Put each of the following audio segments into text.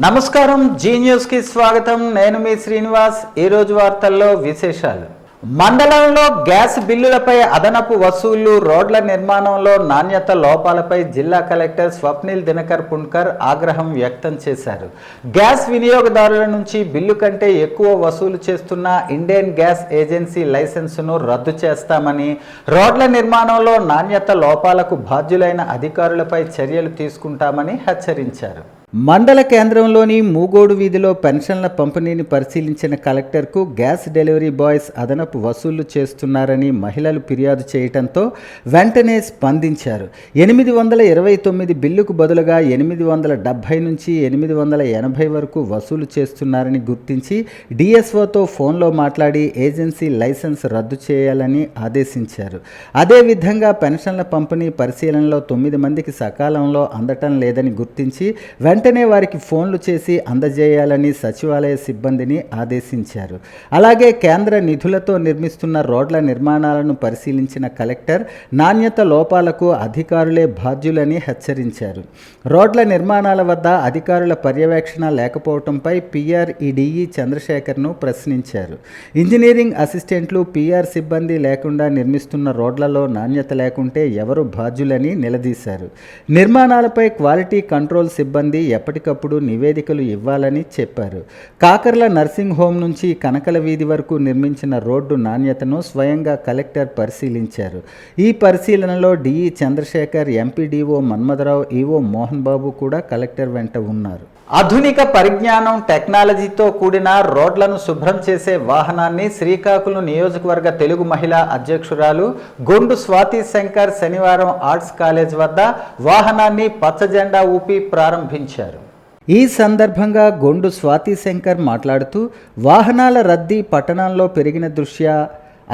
నమస్కారం, G news కి స్వాగతం. నేను మీ శ్రీనివాస్. ఈ రోజు వార్తల్లో విశేషాలు. మండలంలో గ్యాస్ బిల్లులపై అదనపు వసూళ్లు, రోడ్ల నిర్మాణంలో నాణ్యత లోపాలపై జిల్లా కలెక్టర్ స్వప్నిల్ దినకర్ పుణ్కర్ ఆగ్రహం వ్యక్తం చేశారు. గ్యాస్ వినియోగదారుల నుంచి బిల్లు కంటే ఎక్కువ వసూలు చేస్తున్న ఇండియన్ గ్యాస్ ఏజెన్సీ లైసెన్సును రద్దు చేస్తామని, రోడ్ల నిర్మాణంలో నాణ్యత లోపాలకు బాధ్యులైన అధికారులపై చర్యలు తీసుకుంటామని హెచ్చరించారు. మండల కేంద్రంలోని మూగోడు వీధిలో పెన్షన్ల పంపిణీని పరిశీలించిన కలెక్టర్కు గ్యాస్ డెలివరీ బాయ్స్ అదనపు వసూళ్లు చేస్తున్నారని మహిళలు ఫిర్యాదు చేయడంతో వెంటనే స్పందించారు. 829 బిల్లుకు బదులుగా 870 నుంచి 880 వరకు వసూలు చేస్తున్నారని గుర్తించి డిఎస్ఓతో ఫోన్లో మాట్లాడి ఏజెన్సీ లైసెన్స్ రద్దు చేయాలని ఆదేశించారు. అదేవిధంగా పెన్షన్ల పంపిణీ పరిశీలనలో 9 మందికి సకాలంలో అందటం లేదని గుర్తించి వెంటనే వారికి ఫోన్లు చేసి అందజేయాలని సచివాలయ సిబ్బందిని ఆదేశించారు. అలాగే కేంద్ర నిధులతో నిర్మిస్తున్న రోడ్ల నిర్మాణాలను పరిశీలించిన కలెక్టర్ నాణ్యత లోపాలకు అధికారులే బాధ్యులని హెచ్చరించారు. రోడ్ల నిర్మాణాల వద్ద అధికారుల పర్యవేక్షణ లేకపోవడంపై పిఆర్ఈడిఈ చంద్రశేఖర్ను ప్రశ్నించారు. ఇంజనీరింగ్ అసిస్టెంట్లు, పిఆర్ సిబ్బంది లేకుండా నిర్మిస్తున్న రోడ్లలో నాణ్యత లేకుంటే ఎవరు బాధ్యులని నిలదీశారు. నిర్మాణాలపై క్వాలిటీ కంట్రోల్ సిబ్బంది ఎప్పటికప్పుడు నివేదికలు ఇవ్వాలని చెప్పారు. కాకర్ల నర్సింగ్ హోం నుంచి కనకల వీధి వరకు నిర్మించిన రోడ్డు నాణ్యతను స్వయంగా కలెక్టర్ పరిశీలించారు. ఈ పరిశీలనలో DE Chandrasekhar, MPDO Manmatharao, EO Mohan Babu కూడా కలెక్టర్ వెంట ఉన్నారు. ఆధునిక పరిజ్ఞానం, టెక్నాలజీతో కూడిన రోడ్లను శుభ్రం చేసే వాహనాన్ని శ్రీకాకుళం నియోజకవర్గ తెలుగు మహిళా అధ్యక్షురాలు గొండు స్వాతి శంకర్ శనివారం ఆర్ట్స్ కాలేజ్ వద్ద వాహనాన్ని పచ్చజెండా ఊపి ప్రారంభించారు. ఈ సందర్భంగా గొండు స్వాతి శంకర్ మాట్లాడుతూ, వాహనాల రద్దీ పట్టణంలో పెరిగిన దృష్ట్యా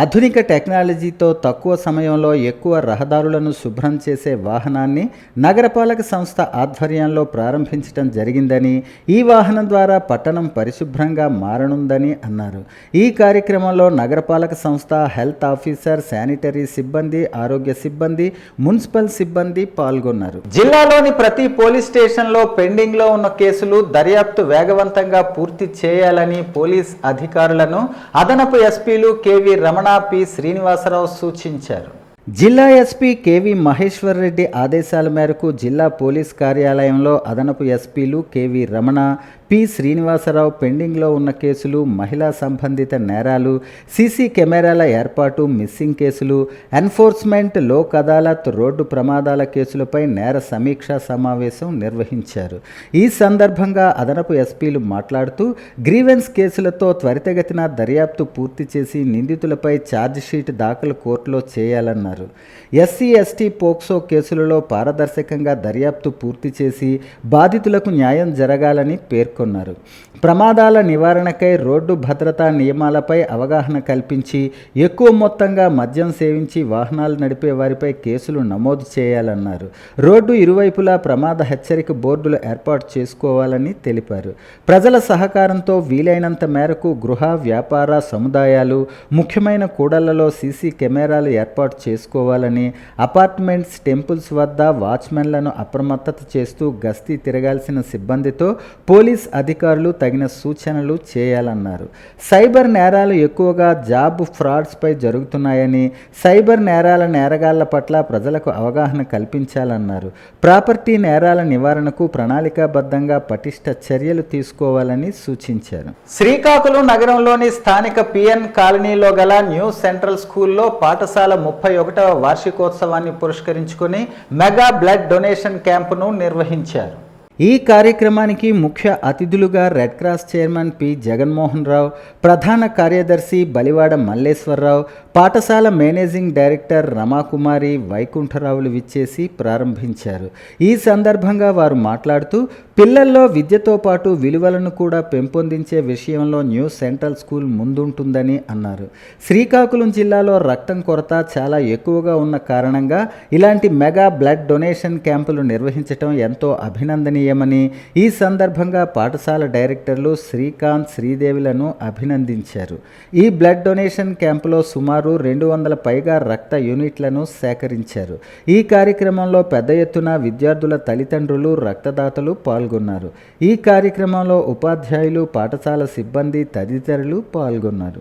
ఆధునిక టెక్నాలజీతో తక్కువ సమయంలో ఎక్కువ రహదారులను శుభ్రం చేసే వాహనాన్ని నగరపాలక సంస్థ ఆధ్వర్యంలో ప్రారంభించడం జరిగిందని, ఈ వాహనం ద్వారా పట్టణం పరిశుభ్రంగా మారనుందని అన్నారు. ఈ కార్యక్రమంలో నగరపాలక సంస్థ హెల్త్ ఆఫీసర్, శానిటరీ సిబ్బంది, ఆరోగ్య సిబ్బంది, మున్సిపల్ సిబ్బంది పాల్గొన్నారు. జిల్లాలోని ప్రతి పోలీస్ స్టేషన్లో పెండింగ్లో ఉన్న కేసులు దర్యాప్తు వేగవంతంగా పూర్తి చేయాలని పోలీస్ అధికారులను అదనపు ఎస్పీలు కేవీ రమణ, పి శ్రీనివాసరావు సూచించారు. జిల్లా ఎస్పీ కేవీ మహేశ్వర్ రెడ్డి ఆదేశాల మేరకు జిల్లా పోలీస్ కార్యాలయంలో అదనపు ఎస్పీలు కేవీ రమణ, పి శ్రీనివాసరావు పెండింగ్లో ఉన్న కేసులు, మహిళా సంబంధిత నేరాలు, సీసీ కెమెరాల ఏర్పాటు, మిస్సింగ్ కేసులు, ఎన్ఫోర్స్మెంట్, లోక్ అదాలత్, రోడ్డు ప్రమాదాల కేసులపై నేర సమీక్షా సమావేశం నిర్వహించారు. ఈ సందర్భంగా అదనపు ఎస్పీలు మాట్లాడుతూ, గ్రీవెన్స్ కేసులతో త్వరితగతిన దర్యాప్తు పూర్తి చేసి నిందితులపై ఛార్జిషీట్ దాఖలు కోర్టులో చేయాలన్నారు. ఎస్సీ, ఎస్టీ, పోక్సో కేసులలో పారదర్శకంగా దర్యాప్తు పూర్తి చేసి బాధితులకు న్యాయం జరగాలని పేర్కొన్నారు. ప్రమాదాల నివారణకై రోడ్డు భద్రతా నియమాలపై అవగాహన కల్పించి ఎక్కువ మొత్తంగా మద్యం సేవించి వాహనాలు నడిపే వారిపై కేసులు నమోదు చేయాలన్నారు. రోడ్డు ఇరువైపులా ప్రమాద హెచ్చరిక బోర్డులు ఏర్పాటు చేసుకోవాలని తెలిపారు. ప్రజల సహకారంతో వీలైనంత మేరకు గృహ, వ్యాపార సముదాయాలు, ముఖ్యమైన కూడళ్లలో సీసీ కెమెరాలు ఏర్పాటు చేసుకోవాలని, అపార్ట్మెంట్స్, టెంపుల్స్ వద్ద వాచ్మెన్లను అప్రమత్తత చేస్తూ గస్తీ తిరగాల్సిన సిబ్బందితో పోలీస్ అధికారులు తగిన సూచనలు చేయాలన్నారు. సైబర్ నేరాలు ఎక్కువగా జాబ్ ఫ్రాడ్స్పై జరుగుతున్నాయని, సైబర్ నేరాల నేరగాళ్ల పట్ల ప్రజలకు అవగాహన కల్పించాలన్నారు. ప్రాపర్టీ నేరాల నివారణకు ప్రణాళికాబద్ధంగా పటిష్ట చర్యలు తీసుకోవాలని సూచించారు. శ్రీకాకుళం నగరంలోని స్థానిక పిఎన్ కాలనీలో గల న్యూ సెంట్రల్ స్కూల్లో పాఠశాల 31వ వార్షికోత్సవాన్ని పురస్కరించుకుని మెగా బ్లడ్ డొనేషన్ క్యాంపును నిర్వహించారు. ఈ కార్యక్రమానికి ముఖ్య అతిథులుగా red cross chairman P Jaganmohan Rao, ప్రధాన కార్యదర్శి బలివాడ మల్లేశ్వరరావు, పాఠశాల మేనేజింగ్ డైరెక్టర్ రమాకుమారి, వైకుంఠరావులు విచ్చేసి ప్రారంభించారు. ఈ సందర్భంగా వారు మాట్లాడుతూ, పిల్లల్లో విద్యతో పాటు విలువలను కూడా పెంపొందించే విషయంలో న్యూ సెంట్రల్ స్కూల్ ముందుంటుందని అన్నారు. శ్రీకాకుళం జిల్లాలో రక్తం కొరత చాలా ఎక్కువగా ఉన్న కారణంగా ఇలాంటి మెగా బ్లడ్ డొనేషన్ క్యాంపులు నిర్వహించడం ఎంతో అభినందనీయమని, ఈ సందర్భంగా పాఠశాల డైరెక్టర్లు శ్రీకాంత్, శ్రీదేవిలను అభినందించారు. ఈ బ్లడ్ డొనేషన్ క్యాంపులో సుమారు సుమారు 200 పైగా రక్త యూనిట్లను సేకరించారు. ఈ కార్యక్రమంలో పెద్ద ఎత్తున విద్యార్థుల తల్లిదండ్రులు, రక్తదాతలు పాల్గొన్నారు. ఈ కార్యక్రమంలో ఉపాధ్యాయులు, పాఠశాల సిబ్బంది తదితరులు పాల్గొన్నారు.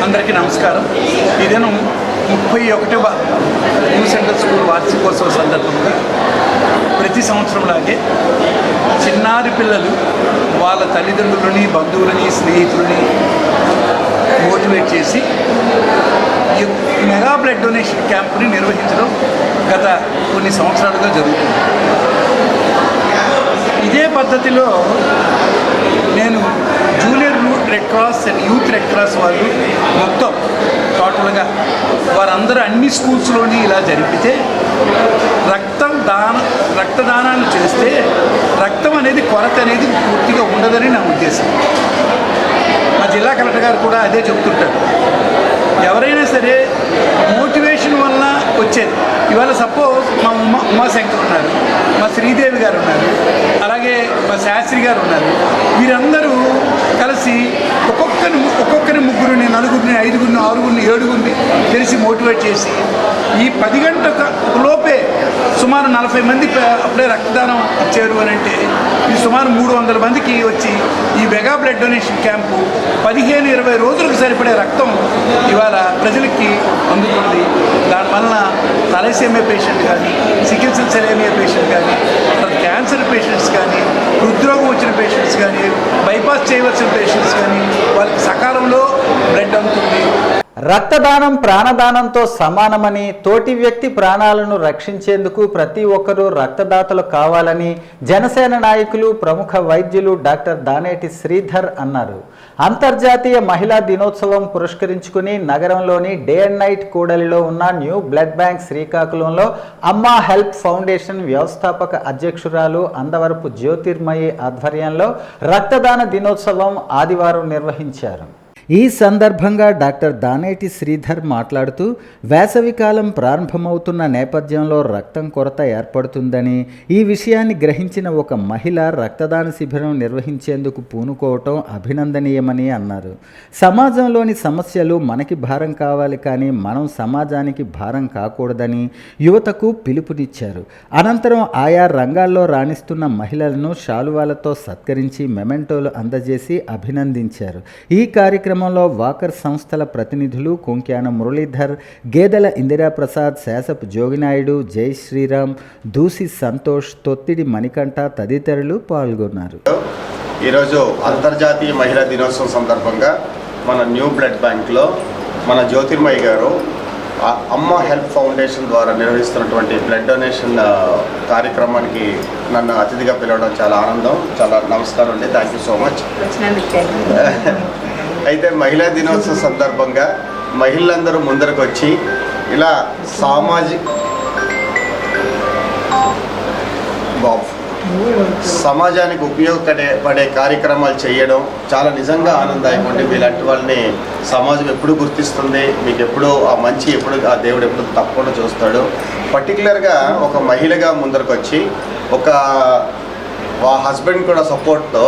అందరికీ నమస్కారం. ఈ దినం 31వ న్యూ సెంట్రల్ స్కూల్ వార్షికోత్సవ సందర్భంగా ప్రతి సంవత్సరంలాగే చిన్నారి పిల్లలు వాళ్ళ తల్లిదండ్రులని, బంధువులని, స్నేహితులని మోటివేట్ చేసి ఈ మెగా బ్లడ్ డొనేషన్ క్యాంప్ని నిర్వహించడం గత కొన్ని సంవత్సరాలుగా జరుగుతుంది. ఇదే పద్ధతిలో నేను junior red cross and youth red cross వాళ్ళు మొత్తం టోటల్గా వారందరూ అన్ని స్కూల్స్లోని ఇలా జరిపితే రక్తదానాలు చేస్తే రక్తం అనేది కొరత అనేది పూర్తిగా ఉండదని నా ఉద్దేశం. మా జిల్లా కలెక్టర్ గారు కూడా అదే చెప్తుంటారు. ఎవరైనా సరే మోటివేషన్ వల్ల వచ్చేది. ఇవాళ సపోజ్ మా ఉమాశంకర్ ఉన్నారు, మా శ్రీదేవి గారు ఉన్నారు, అలాగే మా శాస్త్రి గారు ఉన్నారు. వీరందరూ కలిసి ఒక్కొక్కరి ముగ్గురిని, నలుగురిని, 5గురిని, 6గురిని, 7గురిని తెలిసి మోటివేట్ చేసి ఈ 10 గంటల లోపే సుమారు 40 మంది అప్పుడే రక్తదానం ఇచ్చారు అని అంటే ఈ సుమారు 300 మందికి వచ్చి ఈ మెగా బ్లడ్ డొనేషన్ క్యాంపు 15-20 రోజులకు సరిపడే రక్తం ఇవాళ ప్రజలకి అందుతుంది. దానివల్ల తలసేమియా పేషెంట్ కానీ, సికిల్ సెల్ సెలేమియా పేషెంట్ కానీ, క్యాన్సర్ పేషెంట్స్ కానీ, హృద్రోగం వచ్చిన పేషెంట్స్ కానీ, బైపాస్ చేయవలసిన పేషెంట్స్ కానీ వాళ్ళకి సకాలంలో బ్లడ్ అందుతుంది. రక్తదానం ప్రాణదానంతో సమానమని, తోటి వ్యక్తి ప్రాణాలను రక్షించేందుకు ప్రతి ఒక్కరూ రక్తదాతలు కావాలని జనసేన నాయకులు, ప్రముఖ వైద్యులు డాక్టర్ దానేటి శ్రీధర్ అన్నారు. అంతర్జాతీయ మహిళా దినోత్సవం పురస్కరించుకుని నగరంలోని డే అండ్ నైట్ కూడలిలో ఉన్న న్యూ బ్లడ్ బ్యాంక్ శ్రీకాకుళంలో అమ్మా హెల్ప్ ఫౌండేషన్ వ్యవస్థాపక అధ్యక్షురాలు అందవరపు జ్యోతిర్మయి ఆధ్వర్యంలో రక్తదాన దినోత్సవం ఆదివారం నిర్వహించారు. ఈ సందర్భంగా డాక్టర్ దానేటి శ్రీధర్ మాట్లాడుతూ వేసవికాలం ప్రారంభమవుతున్న నేపథ్యంలో రక్తం కొరత ఏర్పడుతుందని, ఈ విషయాన్ని గ్రహించిన ఒక మహిళ రక్తదాన శిబిరం నిర్వహించేందుకు పూనుకోవటం అభినందనీయమని అన్నారు. సమాజంలోని సమస్యలు మనకి భారం కావాలి కానీ మనం సమాజానికి భారం కాకూడదని యువతకు పిలుపునిచ్చారు. అనంతరం ఆయా రంగాల్లో రాణిస్తున్న మహిళలను శాలువాలతో సత్కరించి మెమెంటోలు అందజేసి అభినందించారు. ఈ కార్యక్రమంలో వాకర్ సంస్థల ప్రతినిధులు కొంక్యాన మురళీధర్, గేదెల ఇందిరాప్రసాద్, శేషపు జోగినాయుడు, జై శ్రీరామ్, దూసి సంతోష్, తొత్తిడి మణికంఠ తదితరులు పాల్గొన్నారు. ఈరోజు అంతర్జాతీయ మహిళా దినోత్సవం సందర్భంగా మన న్యూ బ్లడ్ బ్యాంక్లో మన జ్యోతిర్మయి గారు అమ్మ హెల్ప్ ఫౌండేషన్ ద్వారా నిర్వహిస్తున్నటువంటి బ్లడ్ డొనేషన్ కార్యక్రమానికి నన్ను అతిథిగా పిలవడం చాలా ఆనందం. చాలా నమస్కారం అండి, థ్యాంక్ యూ సో మచ్. అయితే మహిళా దినోత్సవం సందర్భంగా మహిళలందరూ ముందరకు వచ్చి ఇలా సమాజానికి ఉపయోగపడే కార్యక్రమాలు చేయడం చాలా నిజంగా ఆనందదాయకం అండి. మీలాంటి వాళ్ళని సమాజం ఎప్పుడు గుర్తిస్తుంది, మీకు ఎప్పుడు ఆ మంచి ఆ దేవుడు ఎప్పుడు తప్పకుండా చూస్తాడు. పర్టికులర్గా ఒక మహిళగా ముందరకు వచ్చి ఒక హస్బెండ్ కూడా సపోర్ట్తో,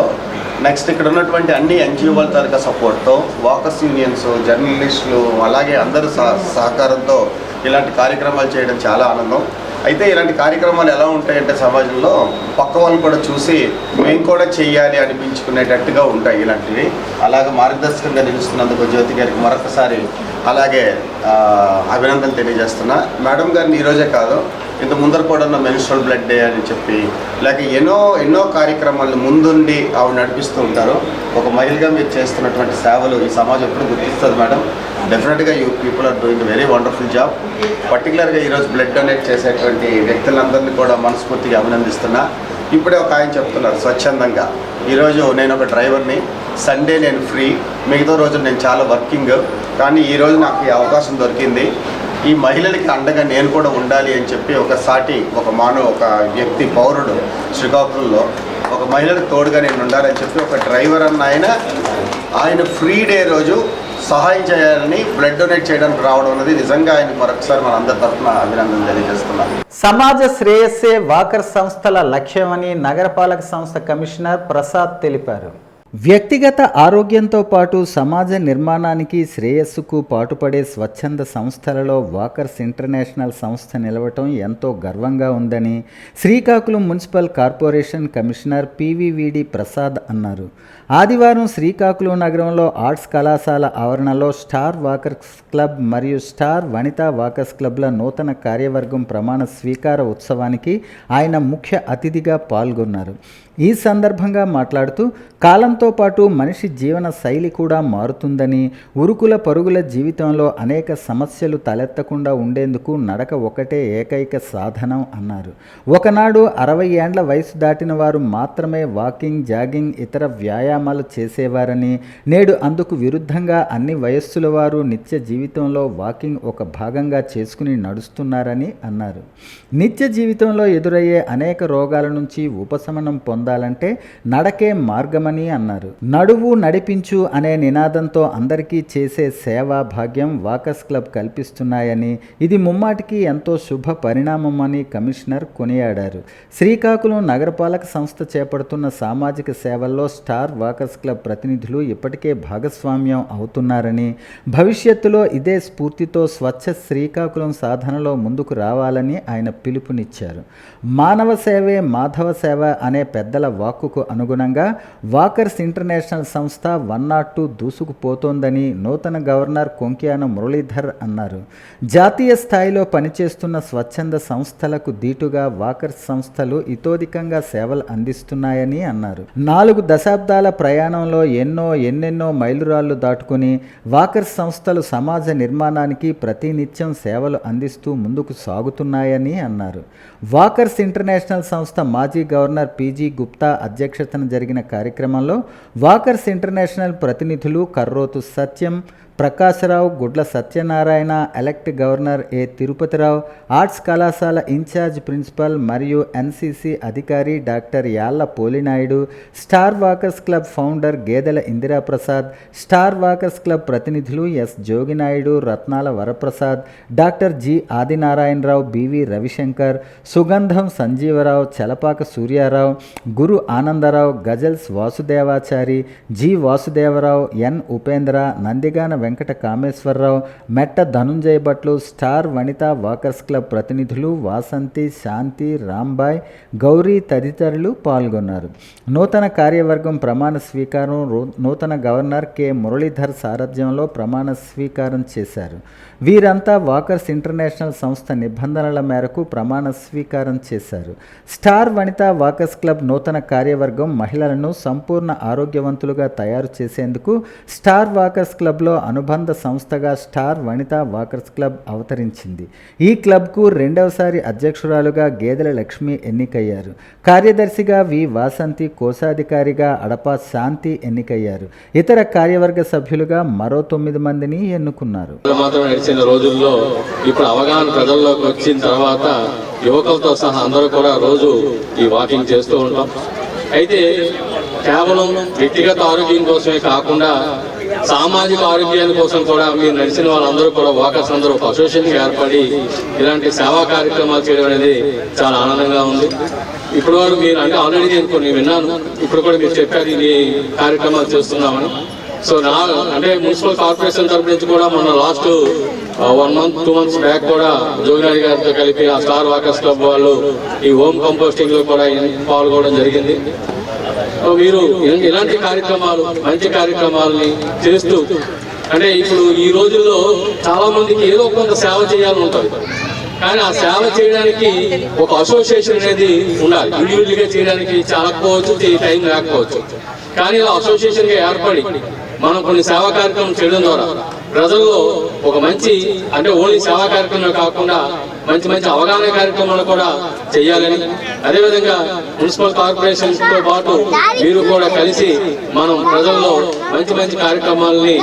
నెక్స్ట్ ఇక్కడ ఉన్నటువంటి అన్ని ఎన్జిఓల తాలూకా సపోర్ట్తో, వాకర్స్ యూనియన్స్, జర్నలిస్టులు, అలాగే అందరూ సహకారంతో ఇలాంటి కార్యక్రమాలు చేయడం చాలా ఆనందం. అయితే ఇలాంటి కార్యక్రమాలు ఎలా ఉంటాయంటే సమాజంలో పక్క వాళ్ళు కూడా చూసి మేము కూడా చెయ్యాలి అనిపించుకునేటట్టుగా ఉంటాయి ఇలాంటివి. అలాగే మార్గదర్శకంగా నిలుస్తున్నందుకు జ్యోతి గారికి మరొకసారి అలాగే అభినందనలు తెలియజేస్తున్నా. మేడం గారిని ఈరోజే కాదు, ఇంత ముందర కూడా ఉన్న మెన్స్ట్రువల్ బ్లడ్ డే అని చెప్పి లేక ఎన్నో కార్యక్రమాలను ముందుండి ఆవిడ నడిపిస్తూ ఉంటారు. ఒక మహిళగా మీరు చేస్తున్నటువంటి సేవలు ఈ సమాజం ఎప్పుడు గుర్తిస్తుంది మేడం. డెఫినెట్గా you people are doing very wonderful job. పర్టికులర్గా ఈరోజు బ్లడ్ డొనేట్ చేసేటువంటి వ్యక్తులందరినీ కూడా మనస్ఫూర్తిగా అభినందిస్తున్నా. ఇప్పుడే ఒక ఆయన చెప్తున్నారు స్వచ్ఛందంగా, ఈరోజు నేను ఒక డ్రైవర్ని, సండే నేను ఫ్రీ, మిగతా రోజులు నేను చాలా వర్కింగ్, కానీ ఈరోజు నాకు ఈ అవకాశం దొరికింది, ఈ మహిళలకి అండగా నేను కూడా ఉండాలి అని చెప్పి ఒక వ్యక్తి పౌరుడు శ్రీకాకుళంలో ఒక మహిళలకు తోడుగా నేను ఉండాలని చెప్పి ఒక డ్రైవర్ అన్న ఆయన ఫ్రీ డే రోజు సహాయం చేయాలని బ్లడ్ డొనేట్ చేయడానికి రావడం అనేది నిజంగా ఆయన మరొకసారి మన అందరి తరఫున అభినందనలు తెలియజేస్తున్నాను. సమాజ శ్రేయస్సే వాకర్ సంస్థల లక్ష్యమని నగరపాలక సంస్థ కమిషనర్ ప్రసాద్ తెలిపారు. వ్యక్తిగత ఆరోగ్యంతో పాటు సమాజ నిర్మాణానికి శ్రేయస్సుకు పాటుపడే స్వచ్ఛంద సంస్థలలో వాకర్స్ ఇంటర్నేషనల్ సంస్థ నిలవటం ఎంతో గర్వంగా ఉందని Srikakulam municipal corporation commissioner పివివిడి Prasad అన్నారు. ఆదివారం శ్రీకాకుళం నగరంలో ఆర్ట్స్ కళాశాల ఆవరణలో స్టార్ వాకర్స్ క్లబ్ మరియు స్టార్ వనితా వాకర్స్ క్లబ్ల నూతన కార్యవర్గం ప్రమాణ స్వీకార ఉత్సవానికి ఆయన ముఖ్య అతిథిగా పాల్గొన్నారు. ఈ సందర్భంగా మాట్లాడుతూ కాలంతో పాటు మనిషి జీవన శైలి కూడా మారుతుందని, ఉరుకుల పరుగుల జీవితంలో అనేక సమస్యలు తలెత్తకుండా ఉండేందుకు నడక ఒకటే ఏకైక సాధనం అన్నారు. ఒకనాడు 60 ఏండ్ల వయసు దాటిన వారు మాత్రమే వాకింగ్, జాగింగ్, ఇతర వ్యాయామాలు చేసేవారని, నేడు అందుకు విరుద్ధంగా అన్ని వయస్సుల వారు నిత్య జీవితంలో వాకింగ్ ఒక భాగంగా చేసుకుని నడుస్తున్నారని అన్నారు. నిత్య జీవితంలో ఎదురయ్యే అనేక రోగాల నుంచి ఉపశమనం పొందాలంటే నడకే మార్గమని అన్నారు. నడువు నడిపించు అనే నినాదంతో అందరికీ చేసే సేవా భాగ్యం వాకర్స్ క్లబ్ కల్పిస్తున్నాయని, ఇది ముమ్మాటికి ఎంతో శుభ పరిణామమని కమిషనర్ కొనియాడారు. శ్రీకాకుళం నగరపాలక సంస్థ చేపడుతున్న సామాజిక సేవల్లో స్టార్ వాకర్స్ క్లబ్ ప్రతినిధులు ఇప్పటికే భాగస్వామ్యం అవుతున్నారని, భవిష్యత్తులో ఇదే స్ఫూర్తితో స్వచ్ఛ శ్రీకాకుళం సాధనలో ముందుకు రావాలని ఆయన పిలుపునిచ్చారు. మానవ సేవే మాధవ సేవ అనే పెద్దల వాక్కుకు అనుగుణంగా వాకర్స్ ఇంటర్నేషనల్ సంస్థ 102 దూసుకుపోతోందని నూతన గవర్నర్ కొంక్యాన మురళీధర్ అన్నారు. జాతీయ స్థాయిలో పనిచేస్తున్న స్వచ్ఛంద సంస్థలకు దీటుగా వాకర్స్ సంస్థలు ఇతోధికంగా సేవలు అందిస్తున్నాయని అన్నారు. 4 దశాబ్దాల ప్రయాణంలో ఎన్నెన్నో మైలురాళ్లు దాటుకుని వాకర్స్ సంస్థలు సమాజ నిర్మాణానికి ప్రతినిత్యం సేవలు అందిస్తూ ముందుకు సాగుతున్నాయని అన్నారు. వాకర్స్ ఇంటర్నేషనల్ సంస్థ మాజీ గవర్నర్ పిజి గుప్తా అధ్యక్షతన జరిగిన కార్యక్రమంలో వాకర్స్ ఇంటర్నేషనల్ ప్రతినిధులు Karrothu Satyam, Prakasarao, Gudla Satyanarayana, elect governor A Tirupatirao, arts కళాశాల ఇన్ఛార్జ్ ప్రిన్సిపల్ మరియు ఎన్సిసి అధికారి doctor Yalla Polinaidu, star walkers club founder Gedela Indiraprasad, star walkers club ప్రతినిధులు S Joginaidu, Ratnala Varaprasad, doctor G Adinarayanarao, BV Ravishankar, Sugandham Sanjeevarao, Chalapaka Suryarao, Guru Anandarao, Ghazals Vasudevachari, G Vasudevarao, N Upendra, Nandigana Venkata Kameswararao, Metta Dhanunjaya Bhatlu, star Vanitha walkers club ప్రతినిధులు వాసంతి, శాంతి, రాంబాయ్, గౌరీ తదితరులు పాల్గొన్నారు. నూతన కార్యవర్గం ప్రమాణ స్వీకారం నూతన గవర్నర్ కె మురళీధర్ సారథ్యంలో ప్రమాణ స్వీకారం చేశారు. వీరంతా వాకర్స్ ఇంటర్నేషనల్ సంస్థ నిబంధనల మేరకు ప్రమాణ స్వీకారం చేశారు. స్టార్ వనితా వాకర్స్ క్లబ్ నూతన కార్యవర్గం మహిళలను సంపూర్ణ ఆరోగ్యవంతులుగా తయారు చేసేందుకు స్టార్ వాకర్స్ క్లబ్లో అనుబంధ సంస్థగా స్టార్ వనితా వాకర్స్ క్లబ్ అవతరించింది. ఈ క్లబ్కు రెండవసారి అధ్యక్షురాలుగా గేదెల లక్ష్మి ఎన్నికయ్యారు. కార్యదర్శిగా వి వాసంతి, కోశాధికారిగా అడపా శాంతి ఎన్నికయ్యారు. ఇతర కార్యవర్గ సభ్యులుగా మరో 9 మందిని ఎన్నుకున్నారు. రోజుల్లో ఇప్పుడు అవగాహన ప్రజల్లోకి వచ్చిన తర్వాత యువకులతో సహా అందరూ కూడా రోజు ఈ వాకింగ్ చేస్తూ ఉంటాం. అయితే కేవలం వ్యక్తిగత ఆరోగ్యం కోసమే కాకుండా సామాజిక ఆరోగ్యాల కోసం కూడా మీరు నడిచిన వాళ్ళందరూ కూడా వాకర్స్ అందరూ ఒక అసోసియేషన్గా ఏర్పడి ఇలాంటి సేవా కార్యక్రమాలు చేయడం అనేది చాలా ఆనందంగా ఉంది. ఇప్పుడు వరకు మీరు అంటే ఆల్రెడీ నేను కొన్ని విన్నాను, ఇప్పుడు కూడా మీరు చెప్పారు ఈ కార్యక్రమాలు చేస్తున్నామని. సో అంటే మున్సిపల్ కార్పొరేషన్ తరపు నుంచి కూడా మొన్న లాస్ట్ 1 month 2 months బ్యాక్ కూడా జోగినాయుడు గారితో కలిపి ఆ స్టార్ వాకర్స్ క్లబ్ వాళ్ళు ఈ హోమ్ కంపోస్టింగ్ లో కూడా పాల్గొనడం జరిగింది. మీరు ఇలాంటి కార్యక్రమాలు, మంచి కార్యక్రమాలని చేస్తూ అంటే ఇప్పుడు ఈ రోజుల్లో చాలా మందికి ఏదో కొంత సేవ చేయాలని ఉంటుంది. కానీ ఆ సేవ చేయడానికి ఒక అసోసియేషన్ అనేది ఉండాలి. ఇండివిజువల్గా చేయడానికి చాలకపోవచ్చు, టైం లేకపోవచ్చు. కానీ ఇలా అసోసియేషన్గా ఏర్పడి మనం కొన్ని సేవా కార్యక్రమం చేయడం ద్వారా ప్రజల్లో ఒక మంచి అంటే ఓన్లీ సేవా కార్యక్రమం కాకుండా మంచి అవగాహన కార్యక్రమాలు కూడా చేయాలని, అదేవిధంగా మున్సిపల్ కార్పొరేషన్స్ తో పాటు మీరు కూడా కలిసి మనం ప్రజల్లో మంచి మంచి కార్యక్రమాలని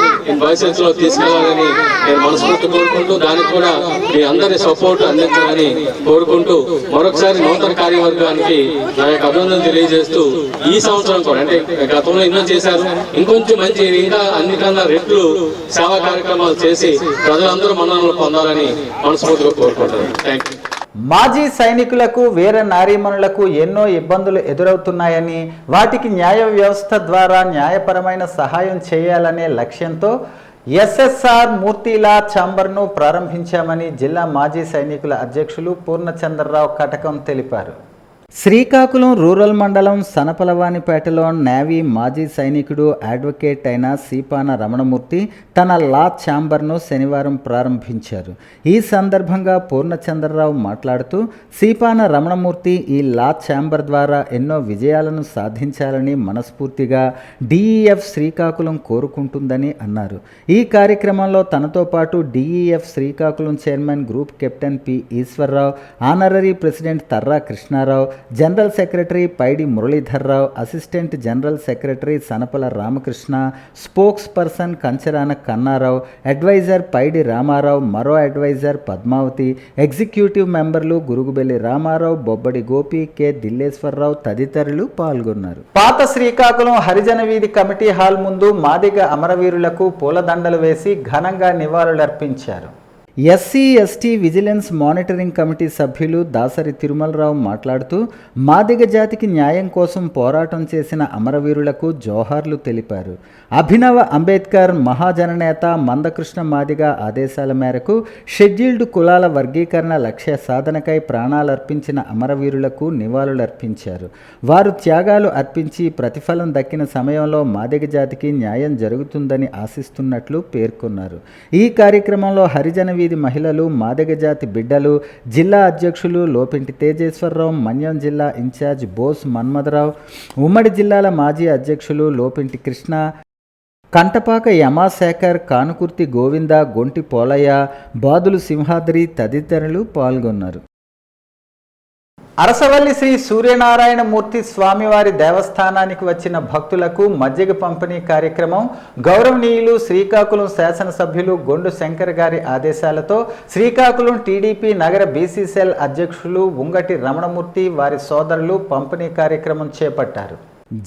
భవిష్యత్తులో తీసుకెళ్లాలని నేను మనస్ఫూర్తి కోరుకుంటూ దానికి కూడా మీ అందరి సపోర్ట్ అందించాలని కోరుకుంటూ మరొకసారి నూతన కార్యవర్గానికి నా యొక్క అభినందనలు తెలియజేస్తూ ఈ సంవత్సరం కూడా అంటే గతంలో ఎన్నో చేశారు, ఇంకొంచెం మంచి ఇంకా అన్నికన్నా రెట్లు సేవా కార్యక్రమాలు చేసి ప్రజలందరూ మన్ననలు పొందాలని మనస్ఫూర్తిగా కోరుకుంటున్నాను. Thank you. మాజీ సైనికులకు వీర నారీమణులకు ఎన్నో ఇబ్బందులు ఎదురవుతున్నాయని, వాటికి న్యాయ వ్యవస్థ ద్వారా న్యాయపరమైన సహాయం చేయాలనే లక్ష్యంతో ఎస్ఎస్ఆర్ మూర్తిలా ఛాంబర్ను ప్రారంభించామని జిల్లా మాజీ సైనికుల అధ్యక్షులు పూర్ణచంద్రరావు కటకం తెలిపారు. శ్రీకాకుళం రూరల్ మండలం సనపలవానిపేటలో నేవీ మాజీ సైనికుడు అడ్వకేట్ అయిన సీపాన రమణమూర్తి తన లా ఛాంబర్ను శనివారం ప్రారంభించారు. ఈ సందర్భంగా పూర్ణచంద్రరావు మాట్లాడుతూ సీపాన రమణమూర్తి ఈ లా ఛాంబర్ ద్వారా ఎన్నో విజయాలను సాధించాలని మనస్ఫూర్తిగా డిఈఎఫ్ శ్రీకాకుళం కోరుకుంటుందని అన్నారు. ఈ కార్యక్రమంలో తనతో పాటు DEF Srikakulam chairman group captain P Eswararao, honorary president Tarra Krishnarao, general secretary Paidi Muralidharrao, assistant general secretary Sanapala Ramakrishna, spokesperson Kancharana Kannarao, adviser Paidi Ramarao, మరో అడ్వైజర్ పద్మావతి, ఎగ్జిక్యూటివ్ మెంబర్లు గురుగుబెల్లి రామారావు, బొబ్బడి గోపి, కె దిల్లేశ్వరరావు తదితరులు పాల్గొన్నారు. పాత శ్రీకాకుళం హరిజన వీధి కమిటీ హాల్ ముందు మాదిగ అమరవీరులకు పూలదండలు వేసి ఘనంగా నివాళులర్పించారు. SC ST vigilance monitoring committee సభ్యులు దాసరి తిరుమలరావు మాట్లాడుతూ మాదిగ జాతికి న్యాయం కోసం పోరాటం చేసిన అమరవీరులకు జోహార్లు తెలిపారు. అభినవ అంబేద్కర్ మహాజననేత మందకృష్ణ మాదిగ ఆదేశాల మేరకు షెడ్యూల్డ్ కులాల వర్గీకరణ లక్ష్య సాధనకై ప్రాణాలర్పించిన అమరవీరులకు నివాళులర్పించారు. వారు త్యాగాలు అర్పించి ప్రతిఫలం దక్కిన సమయంలో మాదిగ జాతికి న్యాయం జరుగుతుందని ఆశిస్తున్నట్లు పేర్కొన్నారు. ఈ కార్యక్రమంలో హరిజన వీధి మహిళలు, మాదిగ జాతి బిడ్డలు, జిల్లా అధ్యక్షులు లోపింటి తేజేశ్వరరావు, మన్యం జిల్లా ఇన్ఛార్జ్ బోస్ మన్మథరావు, ఉమ్మడి జిల్లాల మాజీ అధ్యక్షులు లోపింటి కృష్ణ, కంటపాక యమాశేఖర్, కానుకుర్తి గోవింద, గొంటి పోలయ్య, బాదులు సింహాద్రి తదితరులు పాల్గొన్నారు. అరసవల్లి శ్రీ సూర్యనారాయణమూర్తి స్వామివారి దేవస్థానానికి వచ్చిన భక్తులకు మజ్జిగ పంపిణీ కార్యక్రమం గౌరవనీయులు శ్రీకాకుళం శాసనసభ్యులు గొండు శంకర్ గారి ఆదేశాలతో శ్రీకాకుళం టీడీపీ నగర బీసీ సెల్ అధ్యక్షులు ఉంగటి రమణమూర్తి వారి సోదరులు పంపిణీ కార్యక్రమం చేపట్టారు.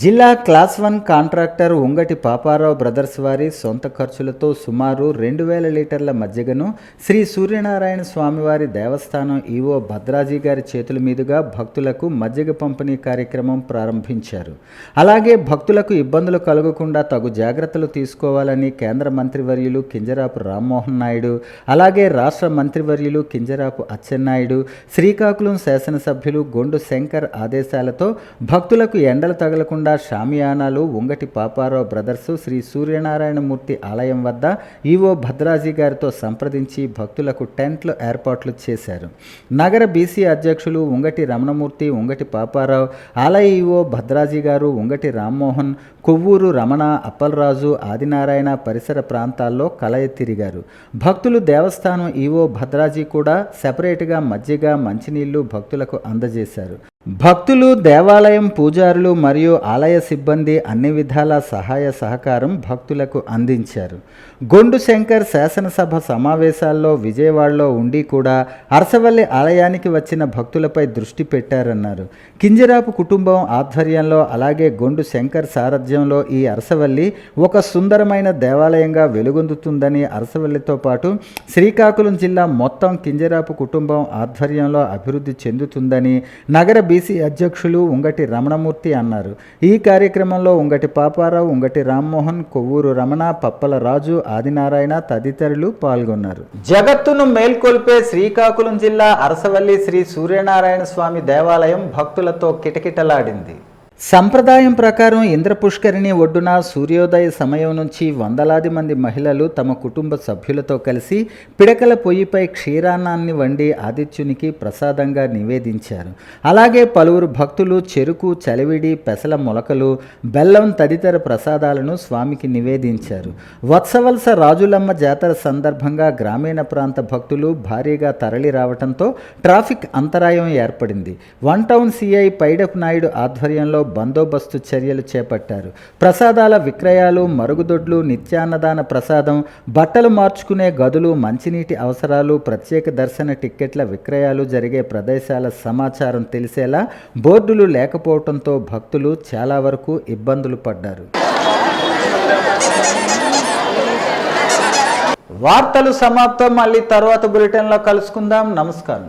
జిల్లా క్లాస్ 1 కాంట్రాక్టర్ ఉంగటి పాపారావు బ్రదర్స్ వారి సొంత ఖర్చులతో సుమారు 2000 లీటర్ల మజ్జిగను శ్రీ సూర్యనారాయణ స్వామివారి దేవస్థానం ఈవో భద్రాజీ గారి చేతుల మీదుగా భక్తులకు మజ్జిగ పంపిణీ కార్యక్రమం ప్రారంభించారు. అలాగే భక్తులకు ఇబ్బందులు కలగకుండా తగు జాగ్రత్తలు తీసుకోవాలని కేంద్ర మంత్రివర్యులు కింజరాపు రామ్మోహన్ నాయుడు, అలాగే రాష్ట్ర మంత్రివర్యులు కింజరాపు అచ్చెన్నాయుడు, శ్రీకాకుళం శాసనసభ్యులు గొండు శంకర్ ఆదేశాలతో భక్తులకు ఎండలు తగలకుండా షామియానాలు ఉంగటి పాపారావు బ్రదర్సు శ్రీ సూర్యనారాయణమూర్తి ఆలయం వద్ద ఈవో భద్రాజీ గారితో సంప్రదించి భక్తులకు టెంట్లు ఏర్పాట్లు చేశారు. నగర బీసీ అధ్యక్షులు ఉంగటి రమణమూర్తి, ఉంగటి పాపారావు, ఆలయ ఈవో భద్రాజీ గారు, ఉంగటి రామ్మోహన్, కొవ్వూరు రమణ, అప్పలరాజు, ఆదినారాయణ పరిసర ప్రాంతాల్లో కలయ తిరిగారు. భక్తులు దేవస్థానం ఈవో భద్రాజీ కూడా సెపరేట్గా మజ్జిగ, మంచినీళ్లు భక్తులకు అందజేశారు. భక్తులు, దేవాలయం పూజారులు మరియు ఆలయ సిబ్బంది అన్ని విధాల సహాయ సహకారం భక్తులకు అందించారు. గొండు శంకర్ శాసనసభ సమావేశాల్లో విజయవాడలో ఉండి కూడా అరసవల్లి ఆలయానికి వచ్చిన భక్తులపై దృష్టి పెట్టారన్నారు. కింజరాపు కుటుంబం ఆధ్వర్యంలో అలాగే గొండు శంకర్ సారథ్యంలో ఈ అరసవల్లి ఒక సుందరమైన దేవాలయంగా వెలుగొందుతుందని, అరసవల్లితో పాటు శ్రీకాకుళం జిల్లా మొత్తం కింజరాపు కుటుంబం ఆధ్వర్యంలో అభివృద్ధి చెందుతుందని నగర బీసీ అధ్యక్షులు ఉంగటి రమణమూర్తి అన్నారు. ఈ కార్యక్రమంలో ఉంగటి పాపారావు, ఉంగటి రామ్మోహన్, కొవ్వూరు రమణ, పప్పల రాజు, ఆదినారాయణ తదితరులు పాల్గొన్నారు. జగత్తును మేల్కొల్పే శ్రీకాకుళం జిల్లా అరసవల్లి శ్రీ సూర్యనారాయణ స్వామి దేవాలయం భక్తులతో కిటకిటలాడింది. సంప్రదాయం ప్రకారం ఇంద్ర పుష్కరిణి ఒడ్డున సూర్యోదయ సమయం నుంచి వందలాది మంది మహిళలు తమ కుటుంబ సభ్యులతో కలిసి పిడకల పొయ్యిపై క్షీరాన్నాన్ని వండి ఆదిత్యునికి ప్రసాదంగా నివేదించారు. అలాగే పలువురు భక్తులు చెరుకు, చలివిడి, పెసల మొలకలు, బెల్లం తదితర ప్రసాదాలను స్వామికి నివేదించారు. వత్సవలస రాజులమ్మ జాతర సందర్భంగా గ్రామీణ ప్రాంత భక్తులు భారీగా తరలి రావడంతో ట్రాఫిక్ అంతరాయం ఏర్పడింది. One town CI Paidapu Naidu ఆధ్వర్యంలో బందోబస్తు చర్యలు చేపట్టారు. ప్రసాదాల విక్రయాలు, మరుగుదొడ్లు, నిత్యాన్నదాన ప్రసాదం, బట్టలు మార్చుకునే గదులు, మంచినీటి అవసరాలు, ప్రత్యేక దర్శన టిక్కెట్ల విక్రయాలు జరిగే ప్రదేశాల సమాచారం తెలిసేలా బోర్డులు లేకపోవడంతో భక్తులు చాలా వరకు ఇబ్బందులు పడ్డారు. వార్తలు సమాప్తం. మళ్ళీ తర్వాత బులెటిన్లో కలుసుకుందాం. నమస్కారం.